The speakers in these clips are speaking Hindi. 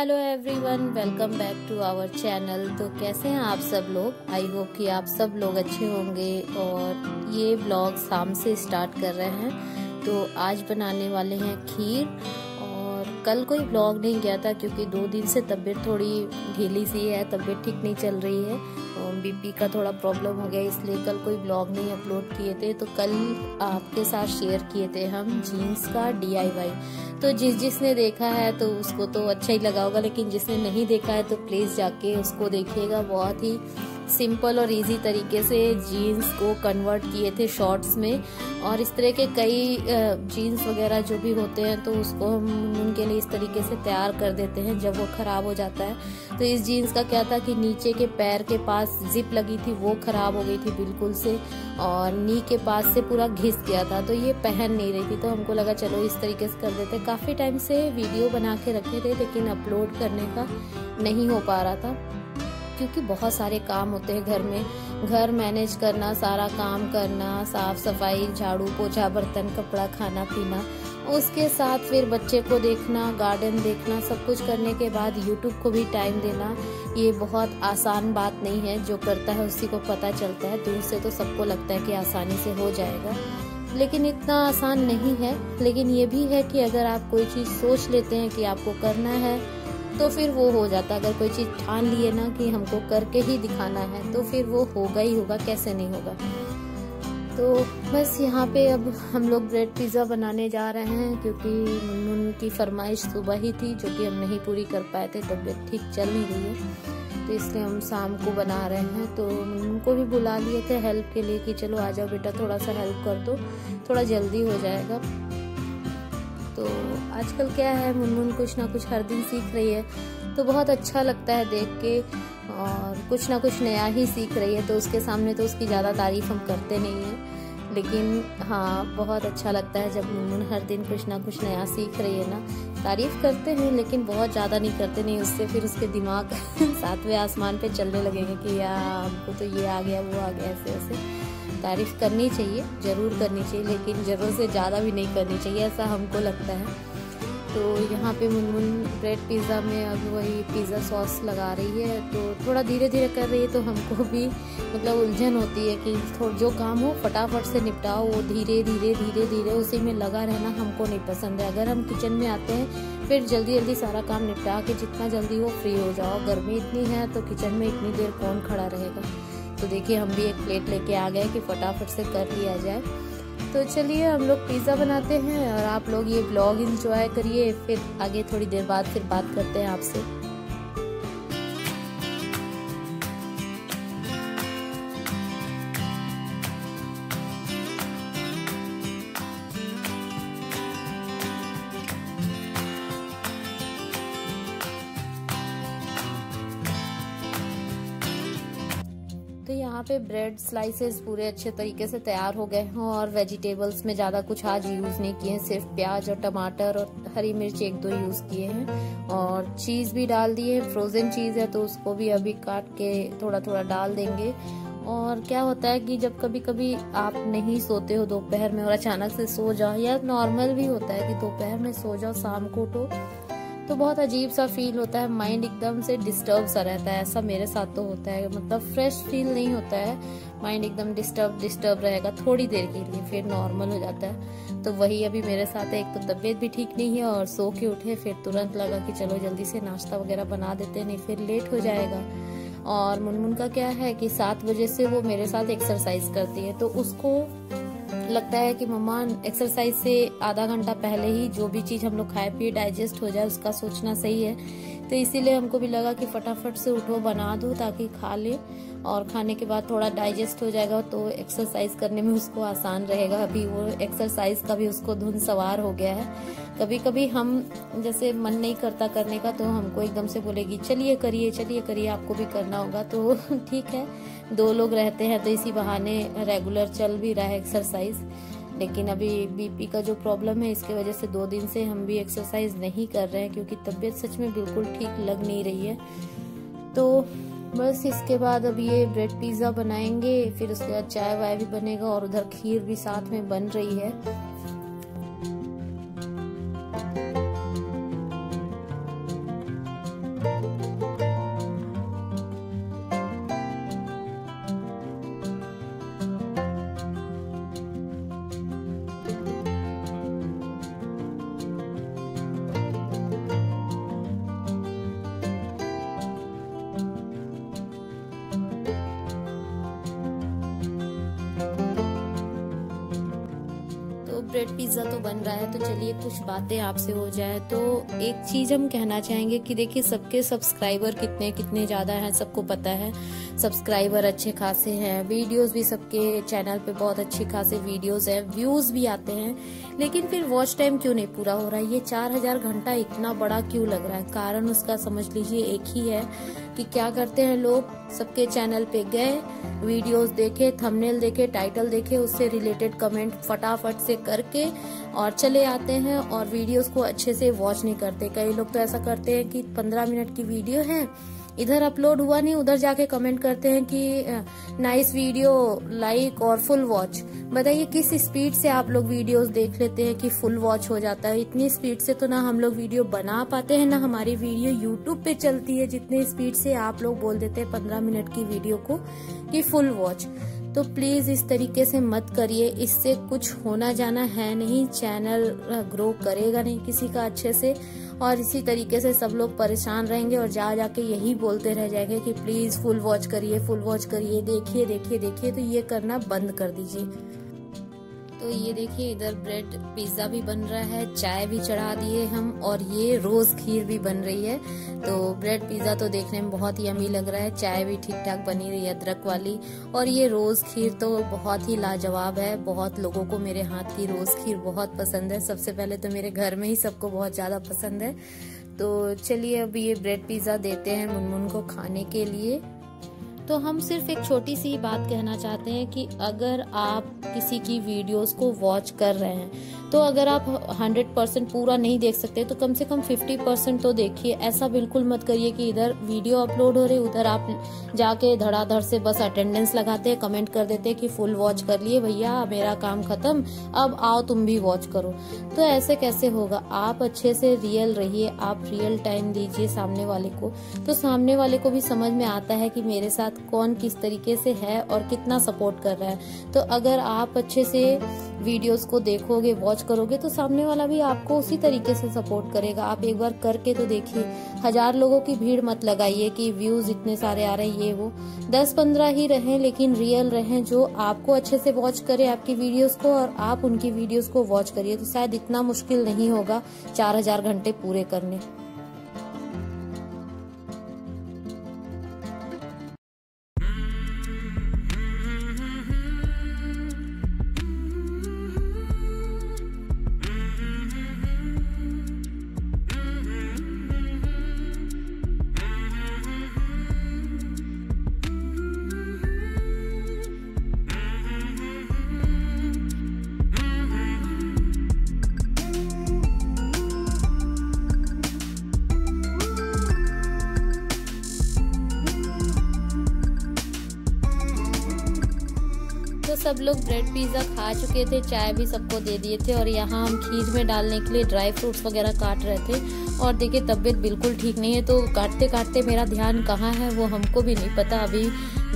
Hello everyone, welcome back to our channel. तो कैसे हैं आप सब लोग? आई होप कि आप सब लोग अच्छे होंगे। और ये ब्लॉग शाम से स्टार्ट कर रहे हैं। तो आज बनाने वाले हैं खीर। और कल कोई ब्लॉग नहीं किया था क्योंकि 2 दिन से तबीयत थोड़ी ढीली सी है, तबीयत ठीक नहीं चल रही है और बीपी का थोड़ा प्रॉब्लम हो गया, इसलिए कल कोई ब्लॉग नहीं अपलोड किए थे। तो कल आपके साथ शेयर किए थे हम जीन्स का DIY। तो जिसने देखा है तो उसको तो अच्छा ही लगा होगा, लेकिन जिसने नहीं देखा है तो प्लीज जाके उसको देखिएगा। बहुत ही सिंपल और इजी तरीके से जीन्स को कन्वर्ट किए थे शॉर्ट्स में। और इस तरह के कई जीन्स वगैरह जो भी होते हैं तो उसको हम उनके लिए इस तरीके से तैयार कर देते हैं जब वो खराब हो जाता है। तो इस जीन्स का क्या था कि नीचे के पैर के पास जिप लगी थी, वो खराब हो गई थी बिल्कुल से, और नी के पास से पूरा घिस गया था, तो ये पहन नहीं रही थी। तो हमको लगा चलो इस तरीके से कर देते। काफी टाइम से वीडियो बना के रखे थे लेकिन अपलोड करने का नहीं हो पा रहा था क्योंकि बहुत सारे काम होते हैं घर में। घर मैनेज करना, सारा काम करना, साफ सफाई, झाड़ू पोछा, बर्तन, कपड़ा, खाना पीना, उसके साथ फिर बच्चे को देखना, गार्डन देखना, सब कुछ करने के बाद यूट्यूब को भी टाइम देना, ये बहुत आसान बात नहीं है। जो करता है उसी को पता चलता है। दूर से तो सबको लगता है कि आसानी से हो जाएगा, लेकिन इतना आसान नहीं है। लेकिन ये भी है कि अगर आप कोई चीज सोच लेते हैं कि आपको करना है तो फिर वो हो जाता है। अगर कोई चीज ठान लिए ना कि हमको करके ही दिखाना है तो फिर वो होगा ही होगा, कैसे नहीं होगा। तो बस यहाँ पे अब हम लोग ब्रेड पिज़्ज़ा बनाने जा रहे हैं क्योंकि मुनमुन की फरमाइश सुबह ही थी जो कि हम नहीं पूरी कर पाए थे, तबीयत ठीक चल नहीं रही है, तो इसलिए हम शाम को बना रहे हैं। तो मुनमुन को भी बुला लिए थे हेल्प के लिए कि चलो आ जाओ बेटा, थोड़ा सा हेल्प कर दो, थोड़ा जल्दी हो जाएगा। तो आजकल क्या है, मुनमुन कुछ ना कुछ हर दिन सीख रही है, तो बहुत अच्छा लगता है देख के, और कुछ ना कुछ नया ही सीख रही है। तो उसके सामने तो उसकी ज़्यादा तारीफ हम करते नहीं हैं, लेकिन हाँ बहुत अच्छा लगता है जब मुनमुन हर दिन कुछ ना कुछ नया सीख रही है ना। तारीफ करते हैं लेकिन बहुत ज़्यादा नहीं करते, नहीं उससे फिर उसके दिमाग 7वें आसमान पे चलने लगेंगे कि यार हमको तो ये आ गया, वो आ गया, ऐसे ऐसे। तारीफ करनी चाहिए, जरूर करनी चाहिए, लेकिन जरूरत से ज़्यादा भी नहीं करनी चाहिए, ऐसा हमको लगता है। तो यहाँ पे मुनमुन ब्रेड पिज़्ज़ा में अब वही पिज़्ज़ा सॉस लगा रही है, तो थोड़ा धीरे धीरे कर रही है। तो हमको भी मतलब उलझन होती है कि जो काम हो फटाफट से निपटाओ, वो धीरे धीरे धीरे धीरे उसी में लगा रहना हमको नहीं पसंद है। अगर हम किचन में आते हैं फिर जल्दी जल्दी सारा काम निपटा के जितना जल्दी हो फ्री हो जाओ। गर्मी इतनी है तो किचन में इतनी देर कौन खड़ा रहेगा। तो देखिए हम भी एक प्लेट लेके आ गए कि फटाफट से कर लिया जाए। तो चलिए हम लोग पिज़्ज़ा बनाते हैं और आप लोग ये ब्लॉग एंजॉय करिए, फिर आगे थोड़ी देर बाद फिर बात करते हैं आपसे। तो यहाँ पे ब्रेड स्लाइसेस पूरे अच्छे तरीके से तैयार हो गए हैं और वेजिटेबल्स में ज़्यादा कुछ आज यूज़ नहीं किए हैं, सिर्फ प्याज और टमाटर और हरी मिर्च 1-2 यूज़ किए हैं। और चीज़ भी डाल दिए हैं, फ्रोज़न चीज़ है तो उसको भी अभी काट के थोड़ा थोड़ा डाल देंगे। और क्या होता है कि जब कभी कभी आप नहीं सोते हो दोपहर में और अचानक से सो जाओ, या नॉर्मल भी होता है कि दोपहर में सो जाओ शाम को उठो तो बहुत अजीब सा फील होता है, माइंड एकदम से डिस्टर्ब सा रहता है। ऐसा मेरे साथ तो होता है, मतलब फ्रेश फील नहीं होता है, माइंड एकदम डिस्टर्ब रहेगा थोड़ी देर के लिए, फिर नॉर्मल हो जाता है। तो वही अभी मेरे साथ है, एक तो तबीयत भी ठीक नहीं है और सो के उठे, फिर तुरंत लगा कि चलो जल्दी से नाश्ता वगैरह बना देते, नहीं फिर लेट हो जाएगा। और मुनमुन का क्या है कि 7 बजे से वो मेरे साथ एक्सरसाइज करती है, तो उसको लगता है कि मम्मा एक्सरसाइज से आधा घंटा पहले ही जो भी चीज हम लोग खाए पिए डाइजेस्ट हो जाए, उसका सोचना सही है। तो इसीलिए हमको भी लगा कि फटाफट से उठो बना दो ताकि खा ले, और खाने के बाद थोड़ा डाइजेस्ट हो जाएगा तो एक्सरसाइज करने में उसको आसान रहेगा। अभी वो एक्सरसाइज का भी उसको धुन सवार हो गया है। कभी कभी हम जैसे मन नहीं करता करने का तो हमको एकदम से बोलेगी चलिए करिए चलिए करिए, आपको भी करना होगा। तो ठीक है, 2 लोग रहते हैं तो इसी बहाने रेगुलर चल भी रहा है एक्सरसाइज। लेकिन अभी बीपी का जो प्रॉब्लम है इसके वजह से 2 दिन से हम भी एक्सरसाइज नहीं कर रहे हैं क्योंकि तबीयत सच में बिल्कुल ठीक लग नहीं रही है। तो बस इसके बाद अब ये ब्रेड पिज़्ज़ा बनाएंगे, फिर उसके बाद चाय वाय भी बनेगा और उधर खीर भी साथ में बन रही है। तो ब्रेड पिज्ज़ा तो बन रहा है, तो चलिए कुछ बातें आपसे हो जाए। तो एक चीज़ हम कहना चाहेंगे कि देखिए सबके सब्सक्राइबर कितने ज़्यादा हैं सबको पता है। सब्सक्राइबर अच्छे खासे हैं, वीडियोस भी सबके चैनल पे बहुत अच्छे खासे वीडियोस हैं, व्यूज़ भी आते हैं, लेकिन फिर वॉच टाइम क्यों नहीं पूरा हो रहा है? ये 4000 घंटा इतना बड़ा क्यों लग रहा है? कारण उसका समझ लीजिए एक ही है कि क्या करते हैं लोग, सबके चैनल पे गए, वीडियोस देखे, थंबनेल देखे, टाइटल देखे, उससे रिलेटेड कमेंट फटाफट से करके और चले आते हैं और वीडियोस को अच्छे से वॉच नहीं करते। कई लोग तो ऐसा करते हैं कि 15 मिनट की वीडियो है, इधर अपलोड हुआ नहीं, उधर जाके कमेंट करते हैं कि नाइस वीडियो, लाइक और फुल वॉच। बताइए किस स्पीड से आप लोग वीडियोस देख लेते हैं कि फुल वॉच हो जाता है? इतनी स्पीड से तो ना हम लोग वीडियो बना पाते हैं, ना हमारी वीडियो यूट्यूब पे चलती है जितनी स्पीड से आप लोग बोल देते हैं 15 मिनट की वीडियो को कि फुल वॉच। तो प्लीज इस तरीके से मत करिए, इससे कुछ होना जाना है नहीं, चैनल ग्रो करेगा नहीं किसी का अच्छे से, और इसी तरीके से सब लोग परेशान रहेंगे और जाके यही बोलते रह जाएंगे कि प्लीज फुल वॉच करिए, फुल वॉच करिए, देखिए देखिए देखिए। तो ये करना बंद कर दीजिए। तो ये देखिए इधर ब्रेड पिज्जा भी बन रहा है, चाय भी चढ़ा दिए हम, और ये रोज खीर भी बन रही है। तो ब्रेड पिज्जा तो देखने में बहुत यमी लग रहा है, चाय भी ठीक ठाक बनी रही है अदरक वाली, और ये रोज खीर तो बहुत ही लाजवाब है। बहुत लोगों को मेरे हाथ की रोज खीर बहुत पसंद है, सबसे पहले तो मेरे घर में ही सबको बहुत ज्यादा पसंद है। तो चलिए अब ये ब्रेड पिज्जा देते हैं मुनमुन को खाने के लिए। तो हम सिर्फ एक छोटी सी बात कहना चाहते हैं कि अगर आप किसी की वीडियोस को वॉच कर रहे हैं, तो अगर आप 100% पूरा नहीं देख सकते तो कम से कम 50% तो देखिए। ऐसा बिल्कुल मत करिए कि इधर वीडियो अपलोड हो रही, उधर आप जाके धड़ाधड़ से बस अटेंडेंस लगाते हैं, कमेंट कर देते हैं कि फुल वॉच कर लिए भैया, मेरा काम खत्म, अब आओ तुम भी वॉच करो। तो ऐसे कैसे होगा? आप अच्छे से रियल रहिए, आप रियल टाइम दीजिए सामने वाले को, तो सामने वाले को भी समझ में आता है कि मेरे साथ कौन किस तरीके से है और कितना सपोर्ट कर रहा है। तो अगर आप अच्छे से वीडियोस को देखोगे, वॉच करोगे, तो सामने वाला भी आपको उसी तरीके से सपोर्ट करेगा। आप एक बार करके तो देखिए। 1000 लोगों की भीड़ मत लगाइए कि व्यूज इतने सारे आ रहे हैं, ये वो 10-15 ही रहें, लेकिन रियल रहें, जो आपको अच्छे से वॉच करे आपकी वीडियोस को, और आप उनकी वीडियोस को वॉच करिए। तो शायद इतना मुश्किल नहीं होगा 4000 घंटे पूरे करने। तो सब लोग ब्रेड पिज्जा खा चुके थे, चाय भी सबको दे दिए थे, और यहाँ हम खीर में डालने के लिए ड्राई फ्रूट्स वगैरह काट रहे थे। और देखिए तबीयत बिल्कुल ठीक नहीं है, तो काटते काटते मेरा ध्यान कहाँ है वो हमको भी नहीं पता। अभी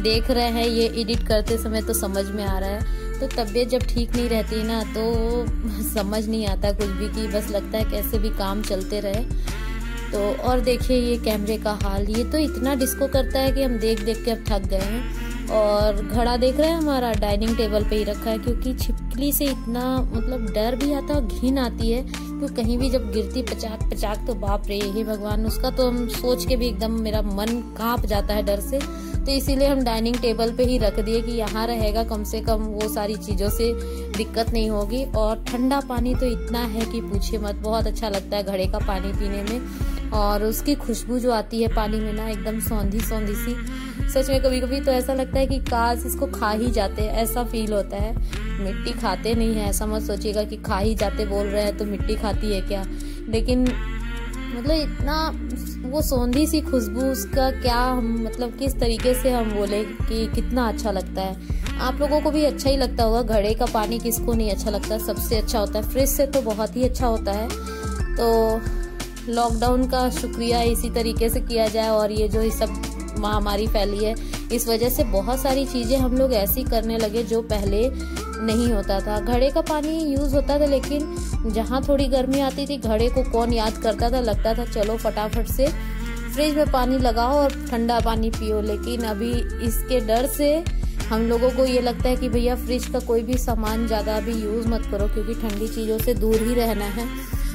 देख रहे हैं ये एडिट करते समय तो समझ में आ रहा है। तो तबीयत जब ठीक नहीं रहती ना तो समझ नहीं आता कुछ भी, कि बस लगता है कैसे भी काम चलते रहे। तो और देखिए ये कैमरे का हाल, ये तो इतना डिस्को करता है कि हम देख देख के अब थक गए हैं। और घड़ा देख रहे हैं हमारा डाइनिंग टेबल पे ही रखा है, क्योंकि छिपकली से इतना मतलब डर भी आता है, घिन आती है, क्योंकि कहीं भी जब गिरती पचाक तो बाप रे, हे भगवान, उसका तो हम सोच के भी एकदम मेरा मन कांप जाता है डर से। तो इसीलिए हम डाइनिंग टेबल पे ही रख दिए कि यहाँ रहेगा, कम से कम वो सारी चीजों से दिक्कत नहीं होगी। और ठंडा पानी तो इतना है कि पूछिए मत, बहुत अच्छा लगता है घड़े का पानी पीने में, और उसकी खुशबू जो आती है पानी में ना, एकदम सौंधी सौंधी सी। सच में कभी कभी तो ऐसा लगता है कि काश इसको खा ही जाते, ऐसा फील होता है। मिट्टी खाते नहीं है, ऐसा मत सोचिएगा कि खा ही जाते बोल रहे हैं तो मिट्टी खाती है क्या, लेकिन मतलब इतना वो सौंधी सी खुशबू, उसका क्या हम मतलब किस तरीके से हम बोले कि कितना अच्छा लगता है। आप लोगों को भी अच्छा ही लगता होगा, घड़े का पानी किसको नहीं अच्छा लगता, सबसे अच्छा होता है। फ्रिज से तो बहुत ही अच्छा होता है। तो लॉकडाउन का शुक्रिया इसी तरीके से किया जाए, और ये जो सब महामारी फैली है इस वजह से बहुत सारी चीजें हम लोग ऐसी करने लगे जो पहले नहीं होता था। घड़े का पानी यूज होता था, लेकिन जहाँ थोड़ी गर्मी आती थी घड़े को कौन याद करता था, लगता था चलो फटाफट से फ्रिज में पानी लगाओ और ठंडा पानी पियो। लेकिन अभी इसके डर से हम लोगों को ये लगता है कि भैया फ्रिज का कोई भी सामान ज़्यादा अभी यूज़ मत करो क्योंकि ठंडी चीज़ों से दूर ही रहना है।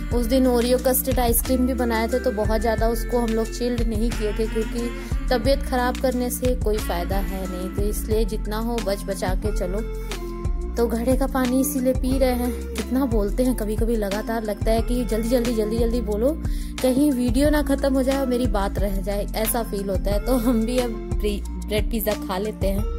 उस दिन ओरियो कस्टर्ड आइसक्रीम भी बनाए थे तो बहुत ज़्यादा उसको हम लोग चिल्ड नहीं किए थे क्योंकि तबीयत ख़राब करने से कोई फ़ायदा है नहीं, तो इसलिए जितना हो बच बचा के चलो। तो घड़े का पानी इसीलिए पी रहे हैं। कितना बोलते हैं, कभी कभी लगातार लगता है कि जल्दी जल्दी जल्दी जल्दी बोलो, कहीं वीडियो ना ख़त्म हो जाए और मेरी बात रह जाए, ऐसा फील होता है। तो हम भी अब ब्रेड पिज़्ज़ा खा लेते हैं।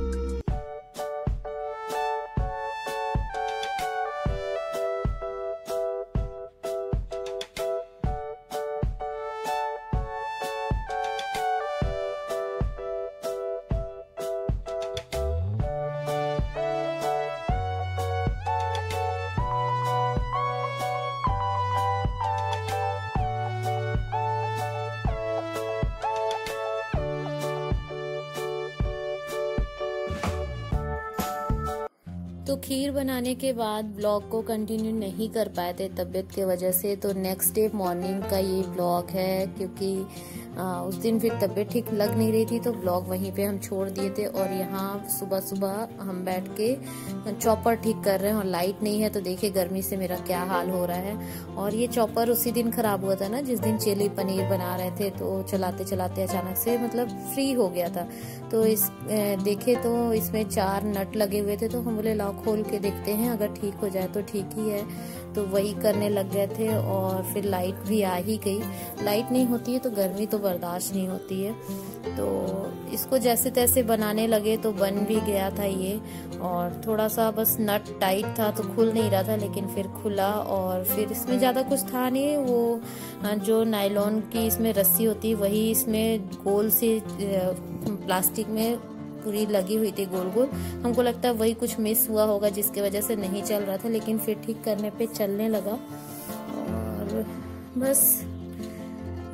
तो खीर बनाने के बाद ब्लॉग को कंटिन्यू नहीं कर पाए थे तबीयत की वजह से, तो नेक्स्ट डे मॉर्निंग का ये ब्लॉग है क्योंकि उस दिन फिर तबीयत ठीक लग नहीं रही थी तो ब्लॉग वहीं पे हम छोड़ दिए थे। और यहाँ सुबह सुबह हम बैठ के चॉपर ठीक कर रहे हैं और लाइट नहीं है तो देखिए गर्मी से मेरा क्या हाल हो रहा है। और ये चॉपर उसी दिन खराब हुआ था ना जिस दिन चिली पनीर बना रहे थे, तो चलाते चलाते अचानक से मतलब फ्री हो गया था। तो इस देखे तो इसमें 4 नट लगे हुए थे, तो हम बोले लाओ खोल के देखते हैं, अगर ठीक हो जाए तो ठीक ही है। तो वही करने लग गए थे और फिर लाइट भी आ ही गई। लाइट नहीं होती है तो गर्मी तो बर्दाश्त नहीं होती है। तो इसको जैसे तैसे बनाने लगे तो बन भी गया था ये, और थोड़ा सा बस नट टाइट था तो खुल नहीं रहा था, लेकिन फिर खुला। और फिर इसमें ज़्यादा कुछ था नहीं, वो जो नायलॉन की इसमें रस्सी होती है वही इसमें गोल से प्लास्टिक में पूरी लगी हुई थी गोल गोल। हमको लगता है वही कुछ मिस हुआ होगा जिसकी वजह से नहीं चल रहा था, लेकिन फिर ठीक करने पे चलने लगा। और बस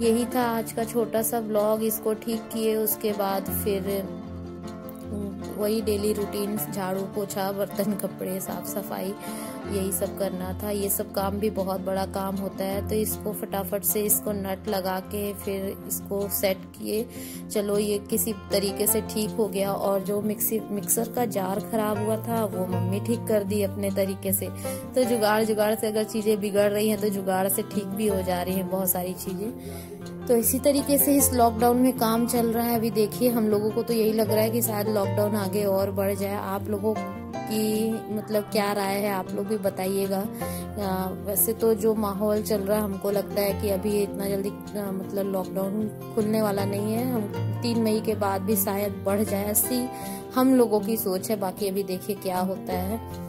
यही था आज का छोटा सा ब्लॉग। इसको ठीक किए उसके बाद फिर वही डेली रूटीन, झाड़ू पोछा, बर्तन, कपड़े, साफ सफाई, यही सब करना था। ये सब काम भी बहुत बड़ा काम होता है, तो इसको फटाफट से इसको नट लगा के फिर इसको सेट किए। चलो ये किसी तरीके से ठीक हो गया। और जो मिक्सर का जार खराब हुआ था वो मम्मी ठीक कर दी अपने तरीके से। तो जुगाड़ से अगर चीजें बिगड़ रही हैं तो जुगाड़ से ठीक भी हो जा रही हैं बहुत सारी चीजें। तो इसी तरीके से इस लॉकडाउन में काम चल रहा है। अभी देखिए हम लोगों को तो यही लग रहा है कि शायद लॉकडाउन आगे और बढ़ जाए। आप लोगों की मतलब क्या राय है, आप लोग भी बताइएगा। वैसे तो जो माहौल चल रहा है हमको लगता है कि अभी इतना जल्दी मतलब लॉकडाउन खुलने वाला नहीं है। हम 3 मई के बाद भी शायद बढ़ जाए, ऐसी हम लोगों की सोच है। बाकी अभी देखिए क्या होता है।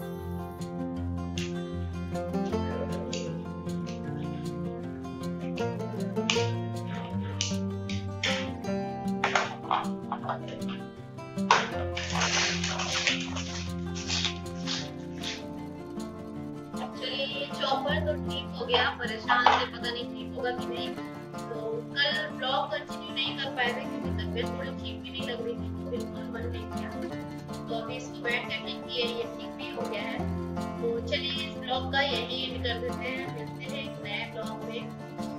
चॉपर तो ठीक हो गया, परेशान से पता नहीं ठीक होगा कि नहीं। तो कल ब्लॉग कंटिन्यू नहीं कर पाए थे क्योंकि तबीयत थोड़ी ठीक भी नहीं लग रही थी, तो बिल्कुल मन नहीं किया। तो अभी इसको बैठ के ठीक किए, ये ठीक भी हो गया है। तो चलिए इस ब्लॉग का यही एंड कर देते हैं, मिलते हैं एक नए ब्लॉग में।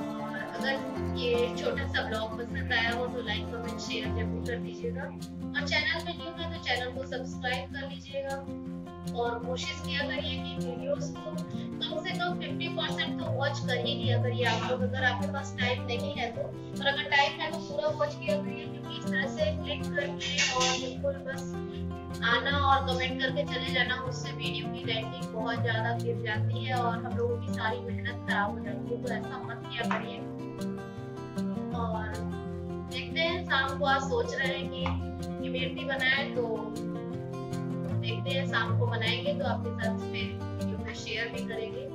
और अगर ये छोटा सा ब्लॉग पसंद आया हो तो लाइक कमेंट शेयर जरूर कर दीजिएगा, और चैनल में न्यू है तो चैनल को सब्सक्राइब कर लीजिएगा। और कोशिश किया करिए कि वीडियोस को कम से कम 50% तो वॉच कर ही लिया करिए आप लोग, अगर आपके पास टाइम नहीं है तो। और अगर टाइम है तो पूरा वॉच किया करिए, क्योंकि इस तरह से क्लिक करके और बिल्कुल बस आना और कमेंट करके चले जाना, उससे वीडियो की रैंकिंग बहुत ज्यादा गिर जाती है और हम लोगों की सारी मेहनत खराब हो जाती है। तो ऐसा मत किया करिए। और देखते हैं, शाम को आज सोच रहे हैं कि इमरती बनाए, तो देखते हैं शाम को बनाएंगे तो आपके साथ वीडियो में शेयर भी करेंगे।